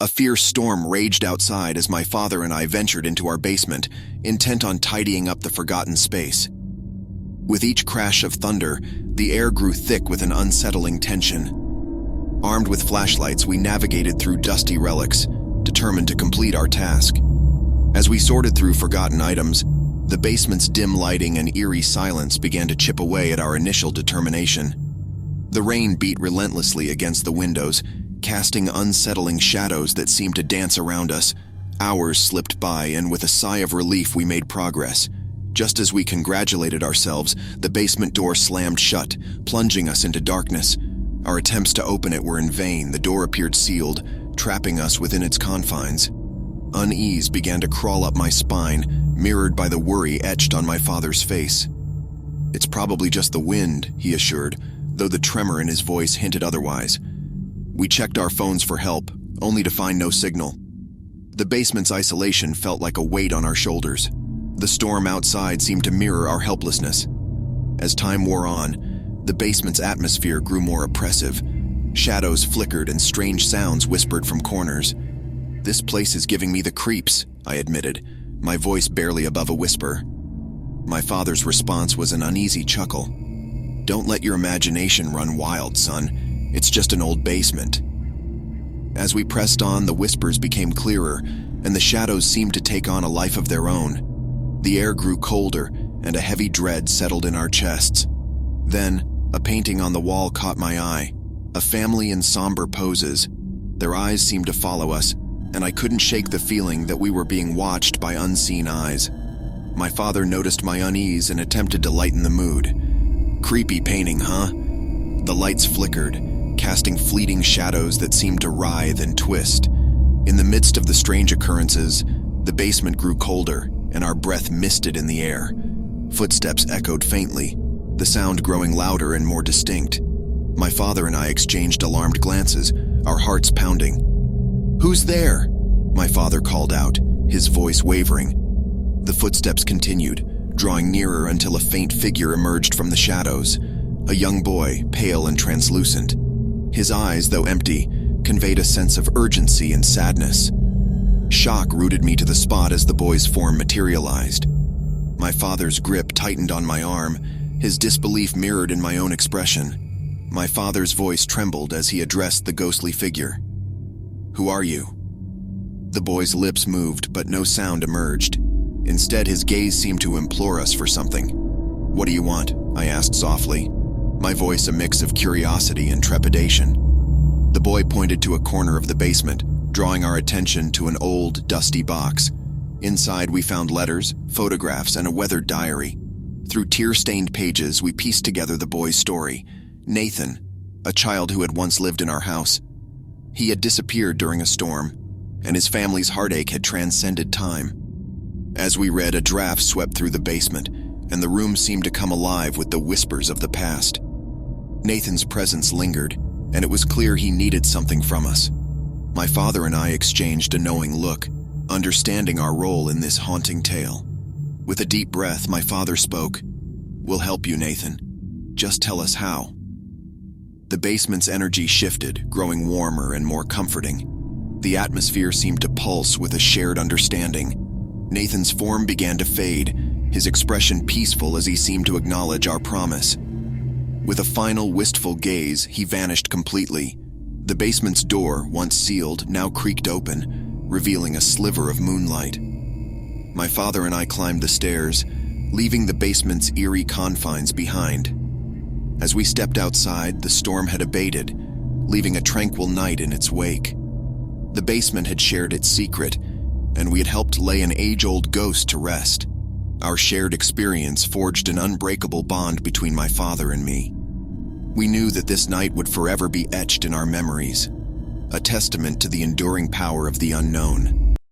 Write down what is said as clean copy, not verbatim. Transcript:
A fierce storm raged outside as my father and I ventured into our basement, intent on tidying up the forgotten space. With each crash of thunder, the air grew thick with an unsettling tension. Armed with flashlights, we navigated through dusty relics, determined to complete our task. As we sorted through forgotten items, the basement's dim lighting and eerie silence began to chip away at our initial determination. The rain beat relentlessly against the windows, casting unsettling shadows that seemed to dance around us. Hours slipped by, and with a sigh of relief we made progress. Just as we congratulated ourselves, the basement door slammed shut, plunging us into darkness. Our attempts to open it were in vain. The door appeared sealed, trapping us within its confines. Unease began to crawl up my spine, mirrored by the worry etched on my father's face. "It's probably just the wind," he assured, though the tremor in his voice hinted otherwise. We checked our phones for help, only to find no signal. The basement's isolation felt like a weight on our shoulders. The storm outside seemed to mirror our helplessness. As time wore on, the basement's atmosphere grew more oppressive. Shadows flickered and strange sounds whispered from corners. "This place is giving me the creeps," I admitted, my voice barely above a whisper. My father's response was an uneasy chuckle. "Don't let your imagination run wild, son. It's just an old basement." As we pressed on, the whispers became clearer, and the shadows seemed to take on a life of their own. The air grew colder, and a heavy dread settled in our chests. Then, a painting on the wall caught my eye, a family in somber poses. Their eyes seemed to follow us, and I couldn't shake the feeling that we were being watched by unseen eyes. My father noticed my unease and attempted to lighten the mood. "Creepy painting, huh?" The lights flickered, casting fleeting shadows that seemed to writhe and twist. In the midst of the strange occurrences, the basement grew colder, and our breath misted in the air. Footsteps echoed faintly, the sound growing louder and more distinct. My father and I exchanged alarmed glances, our hearts pounding. "Who's there?" my father called out, his voice wavering. The footsteps continued, drawing nearer until a faint figure emerged from the shadows. A young boy, pale and translucent. His eyes, though empty, conveyed a sense of urgency and sadness. Shock rooted me to the spot as the boy's form materialized. My father's grip tightened on my arm, his disbelief mirrored in my own expression. My father's voice trembled as he addressed the ghostly figure. "Who are you?" The boy's lips moved, but no sound emerged. Instead, his gaze seemed to implore us for something. "What do you want?" I asked softly, my voice a mix of curiosity and trepidation. The boy pointed to a corner of the basement, drawing our attention to an old, dusty box. Inside, we found letters, photographs, and a weathered diary. Through tear-stained pages, we pieced together the boy's story. Nathan, a child who had once lived in our house. He had disappeared during a storm, and his family's heartache had transcended time. As we read, a draft swept through the basement, and the room seemed to come alive with the whispers of the past. Nathan's presence lingered, and it was clear he needed something from us. My father and I exchanged a knowing look, understanding our role in this haunting tale. With a deep breath, my father spoke. "We'll help you, Nathan. Just tell us how." The basement's energy shifted, growing warmer and more comforting. The atmosphere seemed to pulse with a shared understanding. Nathan's form began to fade, his expression peaceful as he seemed to acknowledge our promise. With a final wistful gaze, he vanished completely. The basement's door, once sealed, now creaked open, revealing a sliver of moonlight. My father and I climbed the stairs, leaving the basement's eerie confines behind. As we stepped outside, the storm had abated, leaving a tranquil night in its wake. The basement had shared its secret, and we had helped lay an age-old ghost to rest. Our shared experience forged an unbreakable bond between my father and me. We knew that this night would forever be etched in our memories, a testament to the enduring power of the unknown.